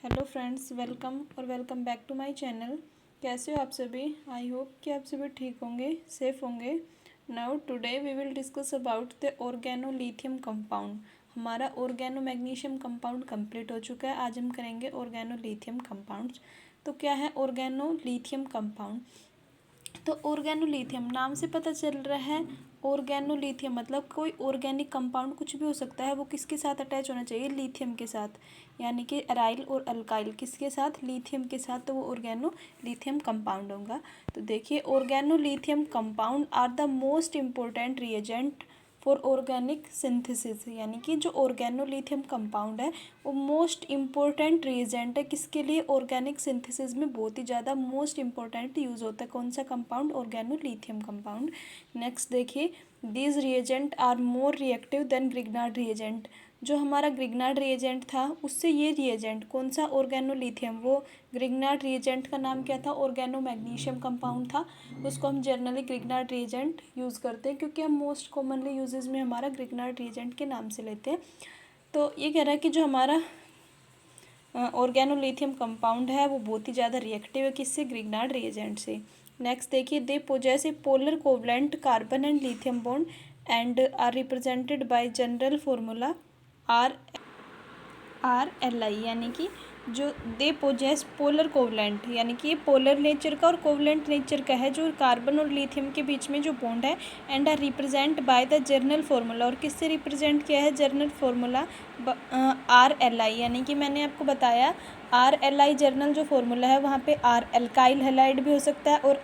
Hello friends, welcome back to my channel. कैसे हो आप सभी? आई होप कि आप सभी ठीक होंगे, सेफ होंगे। Now today we will discuss about the organolithium compound. हमारा ऑर्गेनो मैग्नीशियम कंपाउंड कंप्लीट हो चुका है। आज हम करेंगे ऑर्गेनोलिथियम कंपाउंड्स। तो क्या है ऑर्गेनोलिथियम कंपाउंड? तो ऑर्गेनोलिथियम नाम से पता चल रहा है। ऑर्गेनोलिथियम मतलब कोई ऑर्गेनिक कंपाउंड कुछ भी हो सकता है, वो किसके साथ अटैच होना चाहिए? लिथियम के साथ। यानी कि अराइल और अल्काइल किसके साथ? लिथियम के साथ। तो वो ऑर्गेनोलिथियम कंपाउंड होगा। तो देखिए, organolithium compound are the most important reagent for organic synthesis. यानी कि जो ऑर्गेनोलिथियम कंपाउंड है वो मोस्ट इम्पोर्टेंट रिएजेंट है किसके लिए? ऑर्गेनिक सिंथेसिस में बहुत ही ज़्यादा मोस्ट इम्पोर्टेंट यूज़ होता है। कौन सा कंपाउंड? Organolithium compound. नेक्स्ट देखिए, these reagent are more reactive than Grignard reagent. जो हमारा ग्रिग्नार्ड रिएजेंट था उससे ये रिएजेंट कौन सा? ऑर्गेनोलिथियम। वो ग्रिग्नार्ड रिएजेंट का नाम क्या था? ऑर्गेनो मैग्नीशियम कंपाउंड था। उसको हम जनरली ग्रिग्नार्ड रिएजेंट यूज़ करते हैं क्योंकि हम मोस्ट कॉमनली यूजेस में हमारा ग्रिग्नार्ड रिएजेंट के नाम से लेते हैं। तो ये कह रहा है कि जो हमारा ऑर्गेनोलिथियम कंपाउंड है वो बहुत ही ज़्यादा रिएक्टिव है किससे? ग्रिग्नार्ड रिएजेंट से। नेक्स्ट देखिए, they possess a polar covalent carbon and lithium bond and are represented by general formula RLI। यानी कि जो दे पोजेस पोलर कोवलेंट, यानी कि ये पोलर नेचर का और कोवलेंट नेचर का है जो कार्बन और लिथियम के बीच में जो बॉन्ड है। And are represent by the general formula, और किससे रिप्रेजेंट किया है? General formula RLI। यानी कि मैंने आपको बताया RLI जर्नल जो फार्मूला है वहाँ पे R अल्काइल हैलाइड भी हो सकता है और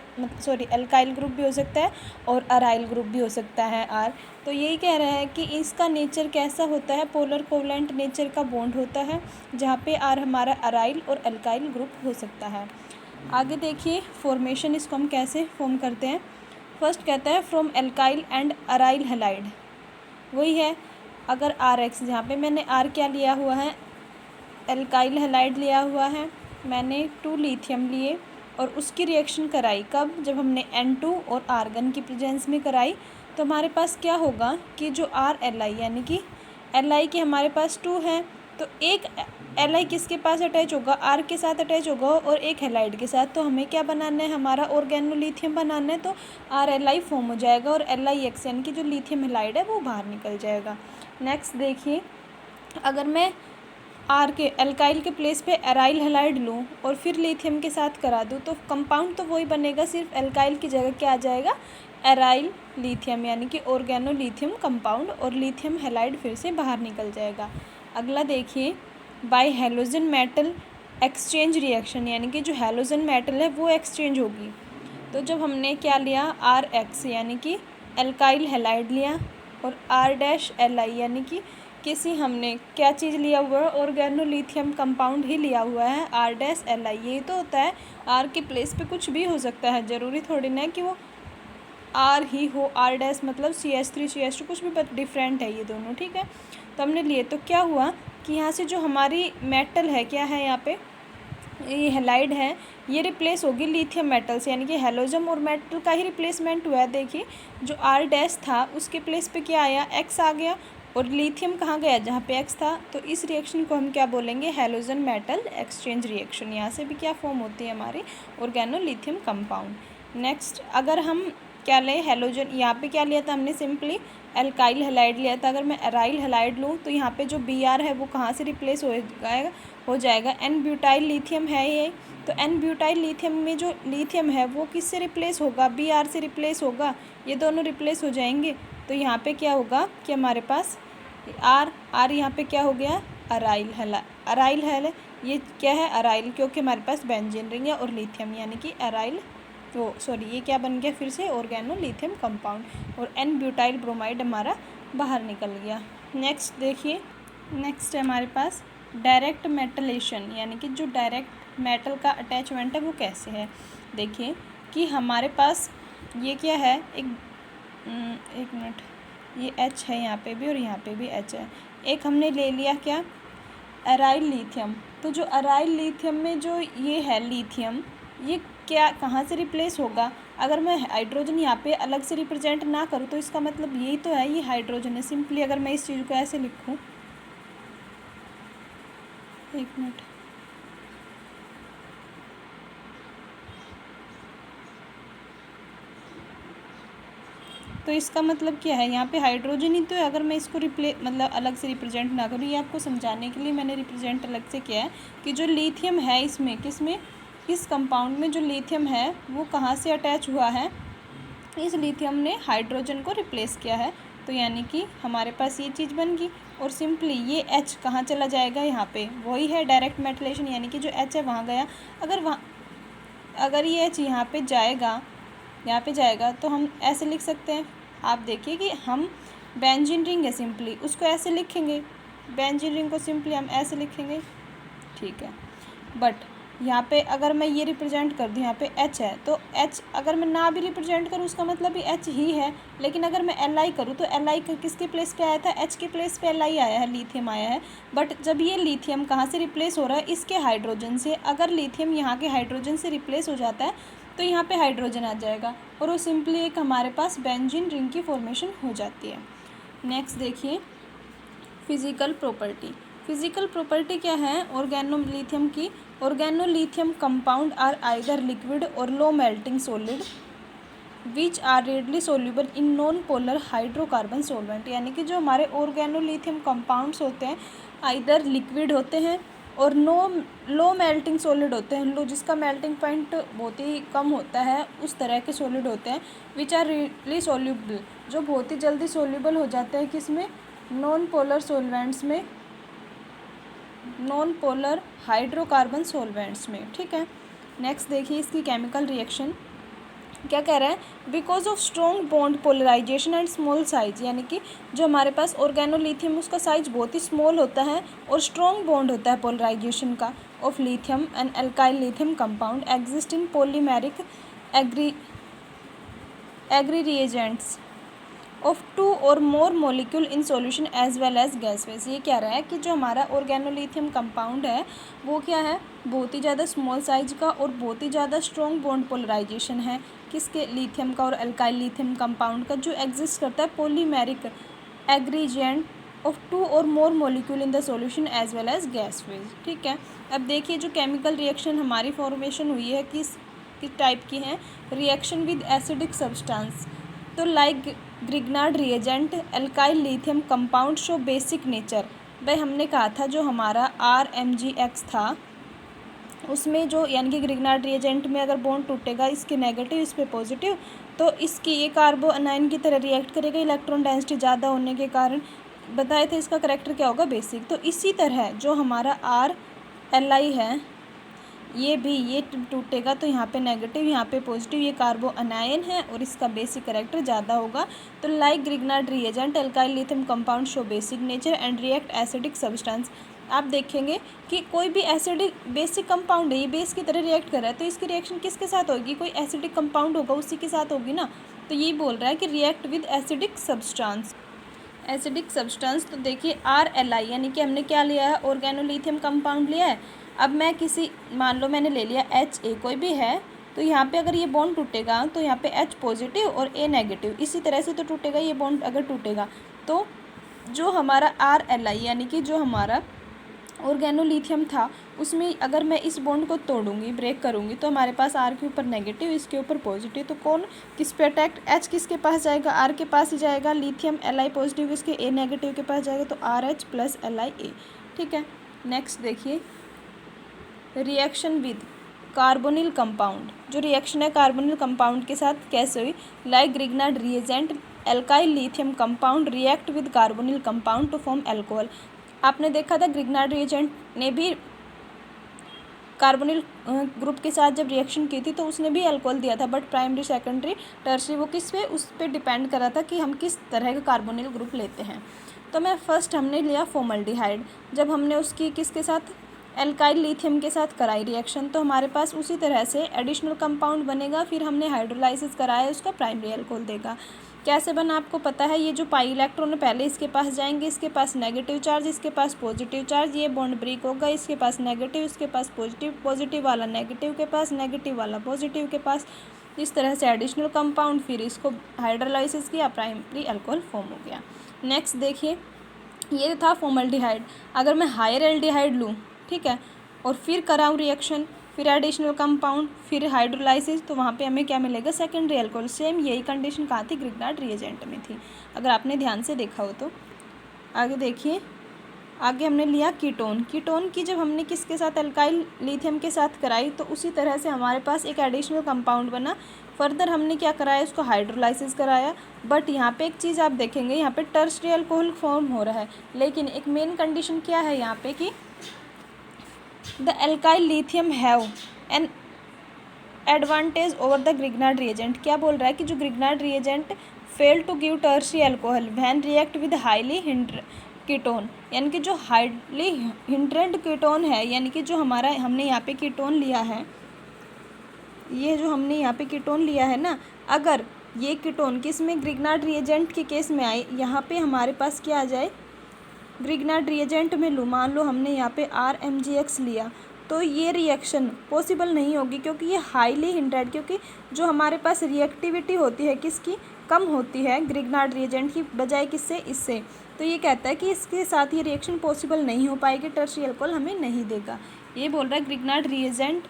अल्काइल ग्रुप भी हो सकता है और अराइल ग्रुप भी हो सकता है R। तो यही कह रहा है कि इसका नेचर कैसा होता है? पोलर कोवलेंट नेचर का बॉन्ड होता है जहाँ पे R हमारा अराइल और अल्काइल ग्रुप हो सकता है। आगे देखिए फॉर्मेशन, इसको हम कैसे फॉर्म करते हैं। फर्स्ट कहता है from alkyl and aryl halide. वही है, अगर RX, जहाँ पे मैंने R क्या लिया हुआ है? एल्काइल हैलाइड लिया हुआ है। मैंने 2 लिथियम लिए और उसकी रिएक्शन कराई कब? जब हमने N2 और आर्गन की प्रेजेंस में कराई। तो हमारे पास क्या होगा कि जो RLI यानी कि Li के हमारे पास 2 हैं, तो एक Li किसके पास अटैच होगा? R के साथ अटैच होगा और एक हैलाइड के साथ। तो हमें क्या बनाना है? हमारा ऑर्गेनोलिथियम बनाना है। तो RLI फॉर्म हो जाएगा और LiX यानी कि जो लिथियम हैलाइड है वो बाहर निकल जाएगा। नेक्स्ट देखिए, अगर मैं आर के अल्काइल के प्लेस पे अराइल हैलाइड लूँ और फिर लिथियम के साथ करा दूँ तो कंपाउंड तो वही बनेगा, सिर्फ अल्काइल की जगह क्या आ जाएगा? अराइल लिथियम, यानी कि ऑर्गेनोलिथियम कंपाउंड, और लिथियम हैलाइड फिर से बाहर निकल जाएगा। अगला देखिए, bye halogen metal exchange reaction, यानी कि जो हैलोजन मेटल है वो एक्सचेंज होगी। तो जब हमने क्या लिया? RX यानी कि अल्काइल हैलाइड लिया और R-Li यानी कि किसी हमने क्या चीज़ लिया हुआ है? ऑर्गेनोलिथियम कंपाउंड ही लिया हुआ है R-Li। यही तो होता है, R के प्लेस पे कुछ भी हो सकता है, ज़रूरी थोड़ी ना है कि वो R ही हो। R- मतलब CH3 CH2 कुछ भी, बट डिफरेंट है ये दोनों, ठीक है। तो हमने लिए, तो क्या हुआ कि यहाँ से जो हमारी मेटल है, क्या है यहाँ पे? ये हैलाइड है, ये रिप्लेस होगी लिथियम मेटल से, यानी कि हैलोजन और मेटल का ही रिप्लेसमेंट हुआ है। देखिए, जो R- था उसके प्लेस पे क्या आया? X आ गया, और लिथियम कहाँ गया? जहाँ पे X था। तो इस रिएक्शन को हम क्या बोलेंगे? Halogen metal exchange reaction. यहाँ से भी क्या फॉर्म होती है? हमारी ऑर्गेनोलिथियम कंपाउंड। नेक्स्ट, अगर हम क्या लें? हैलोजन, यहाँ पे क्या लिया था हमने? सिंपली अल्काइल हैलाइड लिया था। अगर मैं अराइल हैलाइड लूँ तो यहाँ पे जो Br है वो कहाँ से रिप्लेस हो जाएगा? N ब्यूटाइल लिथियम है ये। तो N ब्यूटाइल लिथियम में जो लिथियम है वो किससे रिप्लेस होगा? Br से रिप्लेस होगा। ये दोनों रिप्लेस हो जाएंगे। तो यहाँ पे क्या होगा कि हमारे पास R यहाँ पे क्या हो गया? अराइल है। ये क्या है? अराइल, क्योंकि हमारे पास बेंजीन रिंग है और लिथियम, यानी कि अराइल, ये क्या बन गया फिर से? ऑर्गेनोलिथियम कंपाउंड, और N ब्यूटाइल ब्रोमाइड हमारा बाहर निकल गया। नेक्स्ट देखिए, नेक्स्ट है हमारे पास डायरेक्ट मेटलेशन, यानी कि जो डायरेक्ट मेटल का अटैचमेंट है वो कैसे है। देखिए कि हमारे पास ये क्या है? एक मिनट, ये H है यहाँ पे भी और यहाँ पे भी H है। एक हमने ले लिया क्या? Aryl lithium. तो जो अराइल लिथियम में जो ये है लिथियम, ये क्या कहाँ से रिप्लेस होगा? अगर मैं हाइड्रोजन यहाँ पे अलग से रिप्रेजेंट ना करूँ तो इसका मतलब यही तो है, ये हाइड्रोजन है। सिंपली अगर मैं इस चीज़ को ऐसे लिखूँ, एक मिनट, तो इसका मतलब क्या है, यहाँ पे हाइड्रोजन ही तो है। अगर मैं इसको मतलब अलग से रिप्रेजेंट ना करूँ, ये आपको समझाने के लिए मैंने रिप्रेजेंट अलग से किया है कि जो लिथियम है इसमें किस कंपाउंड में जो लिथियम है वो कहाँ से अटैच हुआ है, इस लिथियम ने हाइड्रोजन को रिप्लेस किया है। तो यानी कि हमारे पास ये चीज़ बन गई। और सिंपली ये H कहाँ चला जाएगा, यहाँ पे वही है डायरेक्ट मेथिलेशन, यानी कि जो H है वहाँ गया। अगर ये H यहाँ पे जाएगा तो हम ऐसे लिख सकते हैं। आप देखिए कि हम बेंजीन रिंग है, सिंपली उसको ऐसे लिखेंगे, बेंजीन रिंग को सिंपली हम ऐसे लिखेंगे, ठीक है। बट यहाँ पे अगर मैं ये रिप्रेजेंट कर दूँ, यहाँ पे H है, तो H अगर मैं ना भी रिप्रेजेंट करूँ उसका मतलब भी H ही है। लेकिन अगर मैं Li करूँ तो Li किसके प्लेस पे आया था, H के प्लेस पे Li आया है, लिथियम आया है। बट जब ये लिथियम कहाँ से रिप्लेस हो रहा है, इसके हाइड्रोजन से। अगर लिथियम यहाँ के हाइड्रोजन से रिप्लेस हो जाता है तो यहाँ पे हाइड्रोजन आ जाएगा और वो सिंपली एक हमारे पास बेंजीन रिंग की फॉर्मेशन हो जाती है। नेक्स्ट देखिए फिजिकल प्रॉपर्टी क्या है ऑर्गेनोलिथियम की। Organolithium compound are either liquid or low melting solid which are readily soluble in non polar hydrocarbon solvent. यानी कि जो हमारे ऑर्गेनोलिथियम कंपाउंड्स होते हैं आइदर लिक्विड होते हैं और लो मेल्टिंग सॉलिड होते हैं, लो जिसका मेल्टिंग पॉइंट बहुत ही कम होता है, उस तरह के सॉलिड होते हैं। विच आर रेडली सोल्यूबल, जो बहुत ही जल्दी सोल्यूबल हो जाते हैं किसमें, नॉन पोलर सॉल्वेंट्स में, नॉन पोलर हाइड्रोकार्बन सॉल्वेंट्स में, ठीक है। नेक्स्ट देखिए इसकी केमिकल रिएक्शन क्या कह रहा है, because of strong bond polarization and small size. यानी कि जो हमारे पास ऑर्गेनोलिथियम उसका साइज बहुत ही स्मॉल होता है और स्ट्रॉन्ग बॉन्ड होता है पोलराइजेशन का of lithium and alkyl lithium compound exist in polymeric aggregates of 2 or more molecule in solution as well as gas phase. ये कह रहा है कि जो हमारा ऑर्गेनोलिथियम कंपाउंड है वो क्या है, बहुत ही ज़्यादा स्मॉल साइज का और बहुत ही ज़्यादा स्ट्रॉन्ग बॉन्ड पोलराइजेशन है किसके, लिथियम का और अल्काइल लिथियम कंपाउंड का, जो एग्जिस्ट करता है polymeric एग्रीजेंट of 2 or more molecule in the solution as well as gas phase, ठीक है। अब देखिए जो केमिकल रिएक्शन हमारी फॉर्मेशन हुई है किस टाइप की है, रिएक्शन विद एसिडिक सब्सटेंस। तो like Grignard reagent alkyl lithium compound show basic nature. भाई हमने कहा था जो हमारा RMgX था उसमें जो यानी कि ग्रिग्नार्ड रिएजेंट में अगर बॉन्ड टूटेगा इसके नेगेटिव इस पे पॉजिटिव, तो इसकी ये कार्बो अनाइन की तरह रिएक्ट करेगा इलेक्ट्रॉन डेंसिटी ज़्यादा होने के कारण। बताए थे इसका करैक्टर क्या होगा, बेसिक। तो इसी तरह जो हमारा RLi है ये टूटेगा तो यहाँ पे नेगेटिव यहाँ पे पॉजिटिव, ये कार्बो अनायन है और इसका बेसिक करैक्टर ज़्यादा होगा। तो like Grignard reagent alkyl lithium compound show basic nature and react acidic substance. आप देखेंगे कि कोई भी एसिडिक बेसिक कंपाउंड है, ये बेस की तरह रिएक्ट कर रहा है, तो इसकी रिएक्शन किसके साथ होगी, कोई एसिडिक कंपाउंड होगा उसी के साथ होगी ना। तो ये बोल रहा है कि react with acidic substance. Acidic substance तो देखिए RLi यानी कि हमने क्या लिया है, ऑर्गेनोलिथियम कंपाउंड लिया है। अब मैं मान लो मैंने ले लिया HA कोई भी है, तो यहाँ पे अगर ये बॉन्ड टूटेगा तो यहाँ पे H पॉजिटिव और A नेगेटिव, इसी तरह से तो टूटेगा ये बॉन्ड अगर टूटेगा। तो जो हमारा RLi यानी कि जो हमारा ऑर्गेनोलिथियम था उसमें अगर मैं इस बॉन्ड को तोड़ूंगी, ब्रेक करूंगी, तो हमारे पास R के ऊपर नेगेटिव इसके ऊपर पॉजिटिव, तो कौन किस पे अटैक्ट, H किसके पास जाएगा, R के पास ही जाएगा, लिथियम Li पॉजिटिव इसके A नेगेटिव के पास जाएगा, तो RH प्लस LiA, ठीक है। नेक्स्ट देखिए रिएक्शन विद कार्बोनिल कंपाउंड। जो रिएक्शन है कार्बोनिल कंपाउंड के साथ कैसे हुई, like Grignard reagent alkyl lithium compound react with carbonyl compound to form alcohol. आपने देखा था ग्रिग्नार्ड रिएजेंट ने भी कार्बोनिल ग्रुप के साथ जब रिएक्शन की थी तो उसने भी अल्कोहल दिया था, बट प्राइमरी सेकेंडरी टर्सरी वो किस पे, उस पर डिपेंड करा था कि हम किस तरह का कार्बोनिल ग्रुप लेते हैं। तो मैं फर्स्ट हमने लिया फॉर्मल्डिहाइड, जब हमने उसकी किसके साथ एल्काइल लिथियम के साथ कराई रिएक्शन, तो हमारे पास उसी तरह से एडिशनल कंपाउंड बनेगा, फिर हमने हाइड्रोलाइसिस कराया उसका प्राइमरी अल्कोहल देगा। कैसे बना आपको पता है, ये जो पाई इलेक्ट्रॉन है पहले इसके पास जाएंगे, इसके पास नेगेटिव चार्ज इसके पास पॉजिटिव चार्ज, ये बॉन्ड ब्रेक होगा, इसके पास नेगेटिव इसके पास पॉजिटिव, पॉजिटिव वाला नेगेटिव के पास, नेगेटिव वाला पॉजिटिव के पास, इस तरह से एडिशनल कंपाउंड, फिर इसको हाइड्रोलाइसिस किया, प्राइमरी अल्कोहल फॉर्म हो गया। नेक्स्ट देखिए ये था फॉर्मल्डिहाइड। अगर मैं हायर एल्डिहाइड लूँ, ठीक है, और फिर कराऊँ रिएक्शन, फिर एडिशनल कंपाउंड, फिर हाइड्रोलाइसिस, तो वहाँ पे हमें क्या मिलेगा, सेकेंडरी अल्कोहल। सेम यही कंडीशन कहाँ थी, ग्रिग्नार्ड रिएजेंट में थी, अगर आपने ध्यान से देखा हो तो। आगे देखिए, आगे हमने लिया कीटोन। कीटोन की जब हमने किसके साथ, अल्काइल लिथियम के साथ कराई, तो उसी तरह से हमारे पास एक एडिशनल कंपाउंड बना। फर्दर हमने क्या कराया, उसको हाइड्रोलाइसिस कराया। बट यहाँ पे एक चीज़ आप देखेंगे, यहाँ पे टर्शरी अल्कोहल फॉर्म हो रहा है, लेकिन एक मेन कंडीशन क्या है यहाँ पे कि the alkyl lithium have an advantage over the Grignard reagent. क्या बोल रहा है कि जो Grignard reagent fail to give tertiary alcohol when react with highly hindered ketone, यानी कि जो हाईली हिंड्रेंट कीटोन है, यानी कि जो हमारा हमने यहाँ पे कीटोन लिया है, ये जो हमने यहाँ पे कीटोन लिया है ना, अगर ये कीटोन किस में, ग्रिग्नार्ड रिएजेंट के केस में आए, यहाँ पे हमारे पास क्या आ जाए, ग्रिग्नार्ड रिएजेंट में लूँ, मान लो हमने यहाँ पे RMgX लिया, तो ये रिएक्शन पॉसिबल नहीं होगी, क्योंकि ये हाईली हिंड्रेड, क्योंकि जो हमारे पास रिएक्टिविटी होती है किसकी, कम होती है ग्रिग्नार्ड रिएजेंट की बजाय, किससे, इससे। तो ये कहता है कि इसके साथ ये रिएक्शन पॉसिबल नहीं हो पाएगी, टर्शरी अल्कोहल हमें नहीं देगा। ये बोल रहा है Grignard reagent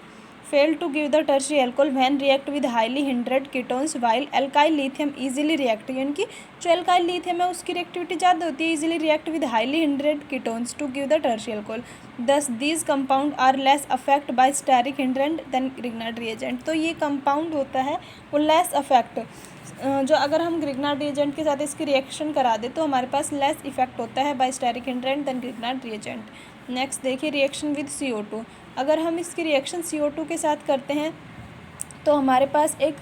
fail to give the tertiary alcohol when react with highly hindered ketones while alkyl lithium easily react, यानी कि जो एल्काइल लिथियम है उसकी रिएक्टिविटी ज़्यादा होती है, easily react with highly hindered ketones to give the tertiary alcohol. Thus these compound are less affect by steric hindrance than Grignard reagent. तो ये कंपाउंड होता है वो लेस अफेक्ट, जो अगर हम ग्रिग्नार्ड रिएजेंट के साथ इसकी रिएक्शन करा दे तो हमारे पास लेस इफेक्ट होता है by steric hindrance than Grignard reagent. Next देखिए, रिएक्शन विद CO2। अगर हम इसकी रिएक्शन CO2 के साथ करते हैं तो हमारे पास एक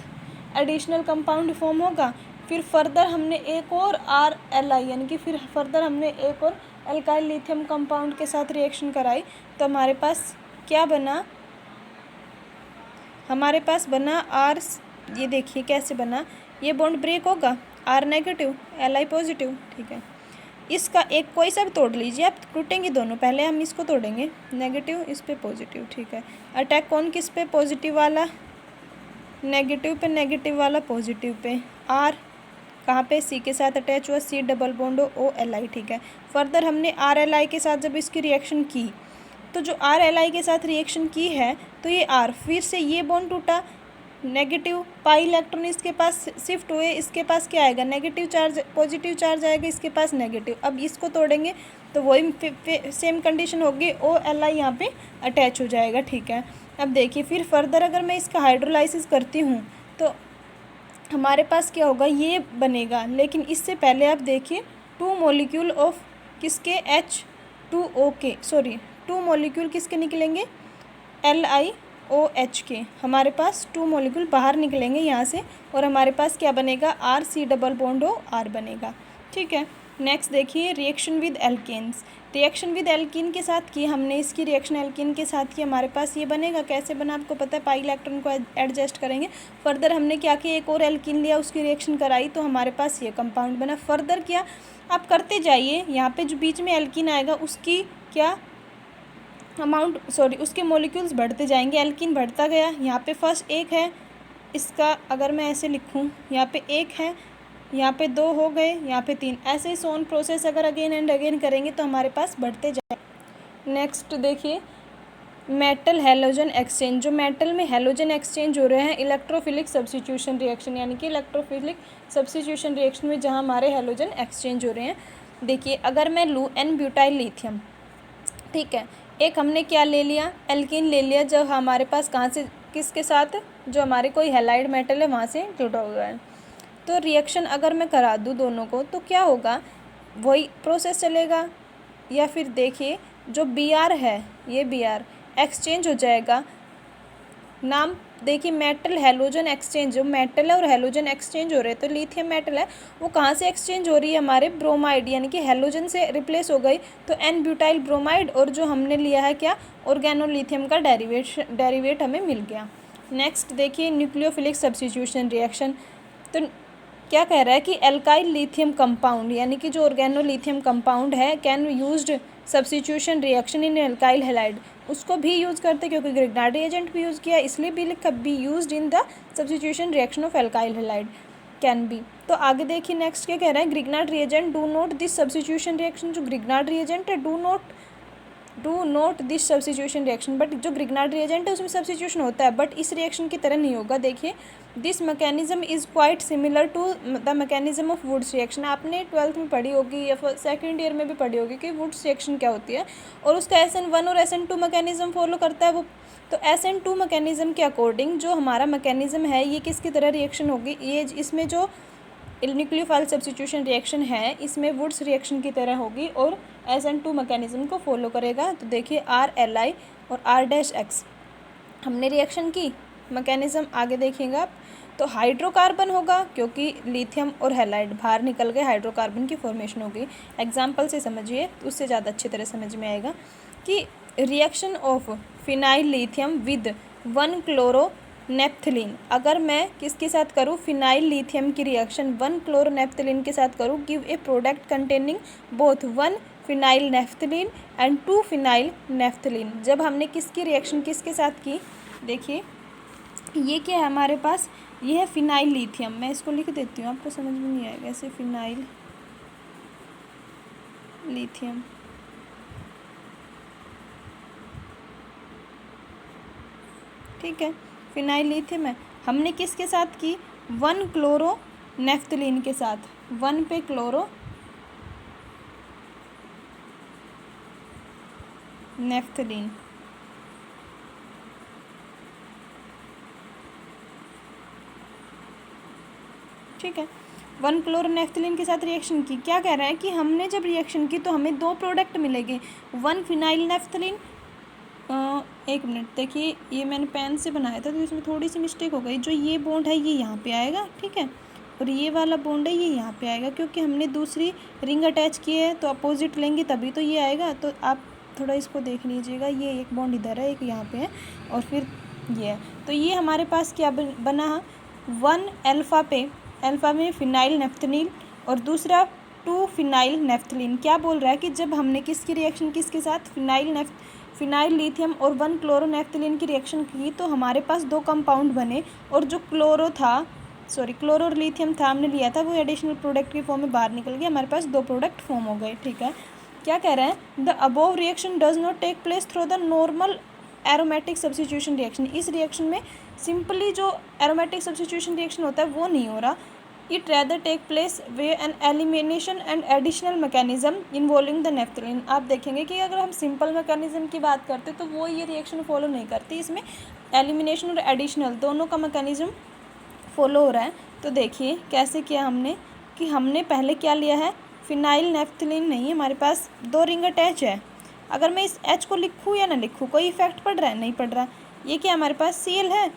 एडिशनल कंपाउंड फॉर्म होगा। फिर फर्दर हमने एक और RLi, यानी कि फिर फर्दर हमने एक और एल्काइल लिथियम कंपाउंड के साथ रिएक्शन कराई, तो हमारे पास क्या बना, हमारे पास बना R, ये देखिए कैसे बना, ये बॉन्ड ब्रेक होगा, R नेगेटिव Li पॉजिटिव, ठीक है। इसका एक कोई सा भी तोड़ लीजिए आप, टूटेंगे दोनों, पहले हम इसको तोड़ेंगे, नेगेटिव इस पे पॉजिटिव, ठीक है। अटैक कौन किस पे, पॉजिटिव वाला नेगेटिव पे, नेगेटिव वाला पॉजिटिव पे। R कहाँ पे, C के साथ अटैच हुआ, C डबल बॉन्ड OLi, ठीक है। फर्दर हमने RLi के साथ जब इसकी रिएक्शन की, तो जो RLi के साथ रिएक्शन की है तो ये R, फिर से ये बॉन्ड टूटा, नेगेटिव पाई इलेक्ट्रॉन इसके पास शिफ्ट हुए, इसके पास क्या आएगा, नेगेटिव चार्ज, पॉजिटिव चार्ज आएगा, इसके पास नेगेटिव। अब इसको तोड़ेंगे तो वही सेम कंडीशन होगी, OLi यहाँ पे अटैच हो जाएगा, ठीक है। अब देखिए, फिर फर्दर अगर मैं इसका हाइड्रोलाइसिस करती हूँ तो हमारे पास क्या होगा, ये बनेगा। लेकिन इससे पहले आप देखिए, 2 मॉलिक्यूल ऑफ किसके, H2O के, सॉरी 2 मॉलिक्यूल किसके निकलेंगे, LiOH के, हमारे पास 2 मॉलिक्यूल बाहर निकलेंगे यहाँ से, और हमारे पास क्या बनेगा, RC डबल बॉन्ड OR बनेगा, ठीक है। नेक्स्ट देखिए, reaction with alkenes. Reaction with alkene के साथ की हमने, इसकी रिएक्शन एल्कीन के साथ की, हमारे पास ये बनेगा, कैसे बना आपको पता है, पाई इलेक्ट्रॉन को एडजस्ट करेंगे। फर्दर हमने क्या किया, एक और एल्कीन लिया, उसकी रिएक्शन कराई, तो हमारे पास ये कंपाउंड बना। फर्दर क्या आप करते जाइए, यहाँ पे जो बीच में एल्कीन आएगा उसकी क्या अमाउंट, सॉरी उसके मॉलिक्यूल्स बढ़ते जाएंगे, एल्कीन बढ़ता गया। यहाँ पे फर्स्ट एक है, इसका अगर मैं ऐसे लिखूँ, यहाँ पे एक है, यहाँ पे 2 हो गए, यहाँ पे 3, ऐसे ही सोन प्रोसेस अगर अगेन एंड अगेन करेंगे तो हमारे पास बढ़ते जाए। नेक्स्ट देखिए, मेटल हैलोजन एक्सचेंज। जो मेटल में हैलोजन एक्सचेंज हो रहे हैं, इलेक्ट्रोफिलिक सब्स्टिट्यूशन रिएक्शन, यानी कि इलेक्ट्रोफिलिक सब्स्टिट्यूशन रिएक्शन में जहाँ हमारे हैलोजन एक्सचेंज हो रहे हैं। देखिए, अगर मैं लूँ N-ब्यूटाइल लिथियम, ठीक है, एक हमने क्या ले लिया, एल्कीन ले लिया, जब हमारे पास कहाँ से, किसके साथ, जो हमारे कोई हैलाइड मेटल है वहाँ से जुड़ा हुआ है। तो रिएक्शन अगर मैं करा दूँ दोनों को तो क्या होगा, वही प्रोसेस चलेगा। या फिर देखिए, जो Br है, ये Br एक्सचेंज हो जाएगा, नाम देखिए, मेटल हैलोजन एक्सचेंज, जो मेटल है और हैलोजन एक्सचेंज हो रहे हैं, तो लिथियम मेटल है वो कहाँ से एक्सचेंज हो रही है, हमारे ब्रोमाइड, यानी कि हैलोजन से रिप्लेस हो गई, तो N-ब्यूटाइल ब्रोमाइड, और जो हमने लिया है क्या, ऑर्गेनोलिथियम का डेरिवेट हमें मिल गया। नेक्स्ट देखिए, न्यूक्लियोफिलिक सब्स्टिट्यूशन रिएक्शन। तो क्या कह रहा है कि एल्काइल लिथियम कंपाउंड, यानी कि जो ऑर्गेनोलिथियम कंपाउंड है, can used substitution reaction in alkyl halide, उसको भी यूज़ करते, क्योंकि ग्रिग्नार्ड रिएजेंट भी यूज़ किया, इसलिए भी लिखा be used in the substitution reaction of alkyl halide can be. तो आगे देखिए, नेक्स्ट क्या कह रहा है, Grignard reagent do not this substitution reaction. जो ग्रिग्नार्ड रिएजेंट है, do not do not this substitution reaction, but जो ग्रिग्नार्ड रिएजेंट है उसमें सब्स्टिट्यूशन होता है, बट इस रिएक्शन की तरह नहीं होगा। देखिए, this mechanism is quite similar to the mechanism of Wurtz reaction. आपने 12th में पढ़ी होगी या फिर सेकेंड ईयर में भी पढ़ी होगी कि वुड्स रिएक्शन क्या होती है, और उसका SN1 और SN2 मैकेनिज्म फॉलो करता है वो। तो SN2 मैकेनिज्म के अकॉर्डिंग जो हमारा मैकेनिज्म है ये किसकी तरह रिएक्शन होगी, ये इसमें जो न्यूक्लियोफाइल सब्स्टिट्यूशन रिएक्शन है इसमें वुड्स रिएक्शन की तरह होगी और SN2 मैकेनिज्म को फॉलो करेगा। तो देखिए RLI और R-X हमने रिएक्शन की, मैकेनिज्म आगे देखेंगे आप। तो हाइड्रोकार्बन होगा क्योंकि लिथियम और हैलाइड बाहर निकल गए, हाइड्रोकार्बन की फॉर्मेशन होगी। एग्जाम्पल से समझिए तो उससे ज़्यादा अच्छी तरह समझ में आएगा कि reaction of phenyl lithium with 1 क्लोरोनेप्थलीन, अगर मैं किसके साथ करूँ, फिनाइल लिथियम की रिएक्शन 1 क्लोरोनेप्थलीन के साथ करूँ, give a product containing both 1 phenyl naphthalene and 2 phenyl naphthalene. जब हमने किसकी रिएक्शन किसके साथ की, देखिए ये क्या है हमारे पास, ये है फिनाइल लिथियम। मैं इसको लिख देती हूँ, आपको समझ में नहीं आएगा ऐसे, फिनाइल लिथियम, ठीक है, फिनाइल लिथियम है। हमने किसके साथ की, 1 क्लोरो नेफ्थलीन के साथ, 1 पे क्लोरो नेफ्थलीन, ठीक है, 1 क्लोरोनेफ्थलीन के साथ रिएक्शन की। क्या कह रहा है कि हमने जब रिएक्शन की तो हमें 2 प्रोडक्ट मिलेंगे, 1 फिनाइल नेफ्थलीन, एक मिनट देखिए, ये मैंने पेन से बनाया था तो इसमें थोड़ी सी मिस्टेक हो गई। जो ये बॉन्ड है ये यहाँ पे आएगा, ठीक है, और ये वाला बॉन्ड है ये यहाँ पे आएगा, क्योंकि हमने दूसरी रिंग अटैच की है तो अपोजिट लेंगे तभी तो ये आएगा। तो आप थोड़ा इसको देख लीजिएगा, ये एक बॉन्ड इधर है, एक यहाँ पे है, और फिर ये है। तो ये हमारे पास क्या बना, 1 अल्फ़ा पे, अल्फ़ा में फिनाइल नेफ्थलीन और दूसरा 2 फिनाइल नेफ्थलीन। क्या बोल रहा है कि जब हमने किसकी रिएक्शन किसके साथ, फिनाइल लिथियम और 1 क्लोरोनेफ्थलीन की रिएक्शन की तो हमारे पास 2 कंपाउंड बने, और जो क्लोरो और लिथियम था हमने लिया था वो एडिशनल प्रोडक्ट के फॉर्म में बाहर निकल गया, हमारे पास 2 प्रोडक्ट फॉर्म हो गए, ठीक है। क्या कह रहे हैं, the above reaction does not take place through the normal aromatic substitution reaction. इस रिएक्शन में सिंपली जो एरोमेटिक सब्स्टिट्यूशन रिएक्शन होता है वो नहीं हो रहा, it rather take place via an elimination and additional mechanism involving the naphthalene. आप देखेंगे कि अगर हम सिंपल मैकेनिज्म की बात करते तो वो ये रिएक्शन फॉलो नहीं करती, इसमें एलिमिनेशन और एडिशनल दोनों का मैकेनिज्म फॉलो हो रहा है। तो देखिए कैसे किया हमने, कि हमने पहले क्या लिया है, फिनाइल नेफ्थलीन नहीं, हमारे पास 2 रिंग अटैच है। अगर मैं इस H को लिखूँ या ना लिखूँ कोई इफेक्ट पड़ रहा है, नहीं पड़ रहा। ये क्या हमारे पास Cl है।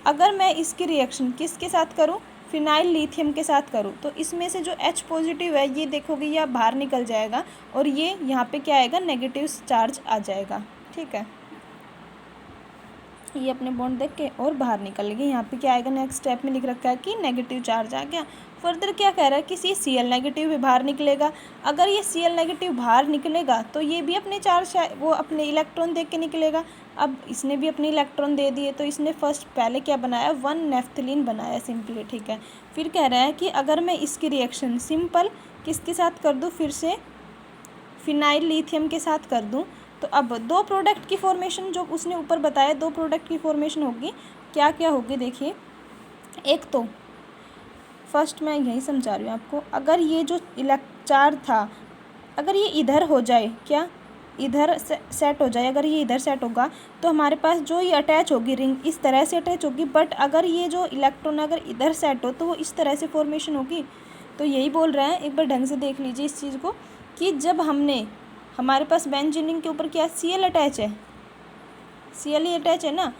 अगर मैं इसकी रिएक्शन किसके साथ करूँ, फिनाइल लिथियम के साथ करूँ, तो इसमें से जो H पॉजिटिव है ये देखोगे ये बाहर निकल जाएगा, और ये यहाँ पे क्या आएगा, नेगेटिव चार्ज आ जाएगा, ठीक है। ये अपने बॉन्ड देख के और बाहर निकल गए, यहाँ पे क्या आएगा, नेक्स्ट स्टेप में लिख रखा है कि नेगेटिव चार्ज आ गया। फर्दर क्या कह रहा है कि Cl नेगेटिव भी बाहर निकलेगा। अगर ये Cl नेगेटिव बाहर निकलेगा तो ये भी अपने चार्ज वो अपने इलेक्ट्रॉन देख के निकलेगा। अब इसने भी अपने इलेक्ट्रॉन दे दिए, तो इसने फर्स्ट पहले क्या बनाया, 1 नेफ्थलीन बनाया सिंपली, ठीक है। फिर कह रहा है कि अगर मैं इसकी रिएक्शन सिंपल किसके साथ कर दूँ, फिर से फिनाइल लिथियम के साथ कर दूँ, तो अब 2 प्रोडक्ट की फॉर्मेशन जो उसने ऊपर बताया, 2 प्रोडक्ट की फॉर्मेशन होगी। क्या क्या होगी देखिए, एक तो फर्स्ट मैं यही समझा रही हूँ आपको, अगर ये जो चार्ज था अगर ये इधर हो जाए, क्या इधर सेट हो जाए, अगर ये इधर सेट होगा तो हमारे पास जो ये अटैच होगी रिंग इस तरह से अटैच होगी, बट अगर ये जो इलेक्ट्रॉन अगर इधर सेट हो तो वो इस तरह से फॉर्मेशन होगी। तो यही बोल रहे हैं, एक बार ढंग से देख लीजिए इस चीज़ को, कि जब हमारे पास बेंजीन के ऊपर क्या Cl अटैच है, Cl ही अटैच है ना,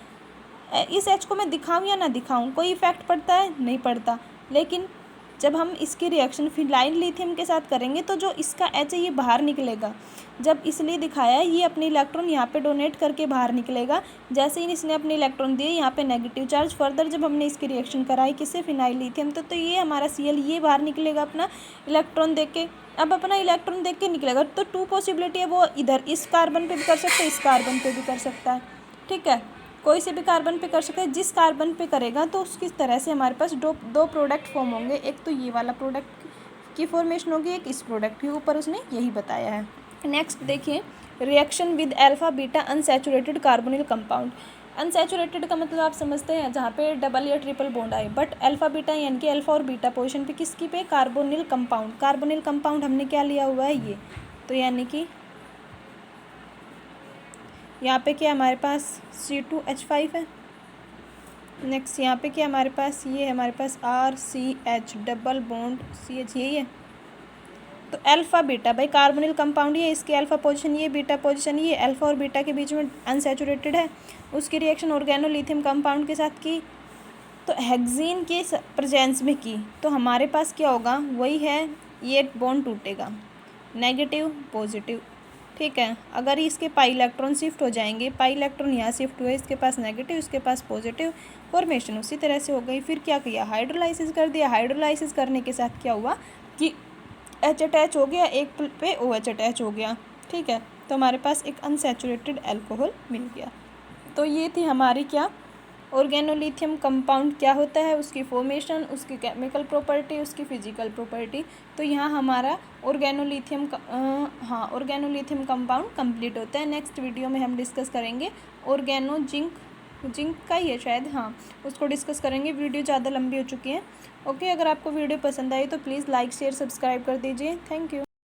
इस H को मैं दिखाऊं या ना दिखाऊं कोई इफेक्ट पड़ता है, नहीं पड़ता। लेकिन जब हम इसकी रिएक्शन फिनाइल लिथियम के साथ करेंगे तो जो इसका H है ये बाहर निकलेगा। जब इसलिए दिखाया है ये अपने इलेक्ट्रॉन यहाँ पे डोनेट करके बाहर निकलेगा। जैसे ही इसने अपने इलेक्ट्रॉन दिए यहाँ पे नेगेटिव चार्ज, फर्दर जब हमने इसकी रिएक्शन कराई किससे, फिनाइल लिथियम, तो ये हमारा Cl ये बाहर निकलेगा अपना इलेक्ट्रॉन देख के। अब अपना इलेक्ट्रॉन देख के निकलेगा तो 2 पॉसिबिलिटी है, वो इधर इस कार्बन पे भी कर सकता है, इस कार्बन पे भी कर सकता है, ठीक है, कोई से भी कार्बन पे कर सकता है। जिस कार्बन पे करेगा तो उसकी तरह से हमारे पास 2 प्रोडक्ट फॉर्म होंगे, एक तो ये वाला प्रोडक्ट की फॉर्मेशन होगी, एक इस प्रोडक्ट के ऊपर उसने यही बताया है। नेक्स्ट देखिए, reaction with alpha beta unsaturated carbonyl compound. Unsaturated का मतलब आप समझते हैं जहाँ पे डबल या ट्रिपल बॉन्ड आए, बट अल्फा बीटा यानी कि अल्फा और बीटा पोजीशन पे किसकी पे, कार्बोनिल कंपाउंड। कार्बोनिल कंपाउंड हमने क्या लिया हुआ है, ये, तो यानी कि यहाँ पे क्या हमारे पास C2H5 है। नेक्स्ट यहाँ पे क्या हमारे पास, ये हमारे पास RCH डबल बॉन्ड CH, यही है। तो अल्फा बीटा भाई कार्बोनिल कंपाउंड, ये इसकी अल्फा पोजीशन, ये बीटा पोजीशन, ये अल्फा और बीटा के बीच में अनसैचुरेटेड है। उसकी रिएक्शन ऑर्गेनोलिथियम कंपाउंड के साथ की, तो हेक्सीन के प्रेजेंस में की, तो हमारे पास क्या होगा, वही है, ये बॉन्ड टूटेगा, नेगेटिव पॉजिटिव, ठीक है। अगर इसके पाई इलेक्ट्रॉन शिफ्ट हो जाएंगे, पाई इलेक्ट्रॉन यहाँ शिफ्ट हुए, इसके पास नेगेटिव, इसके पास पॉजिटिव, फॉर्मेशन उसी तरह से हो गई। फिर क्या किया, हाइड्रोलाइसिस कर दिया। हाइड्रोलाइसिस करने के साथ क्या हुआ कि H अटैच हो गया, एक पे OH अटैच हो गया, ठीक है। तो हमारे पास एक अनसैचुरेटेड अल्कोहल मिल गया। तो ये थी हमारी क्या, ऑर्गेनोलिथियम कंपाउंड क्या होता है, उसकी फॉर्मेशन, उसकी केमिकल प्रॉपर्टी, उसकी फिजिकल प्रॉपर्टी। तो यहाँ हमारा ऑर्गेनोलिथियम ऑर्गेनोलिथियम कंपाउंड कंप्लीट होता है। नेक्स्ट वीडियो में हम डिस्कस करेंगे ऑर्गेनो जिंक का ही है शायद, हाँ, उसको डिस्कस करेंगे। वीडियो ज़्यादा लंबी हो चुकी है। ओके, अगर आपको वीडियो पसंद आई तो प्लीज़ लाइक शेयर सब्सक्राइब कर दीजिए। Thank you.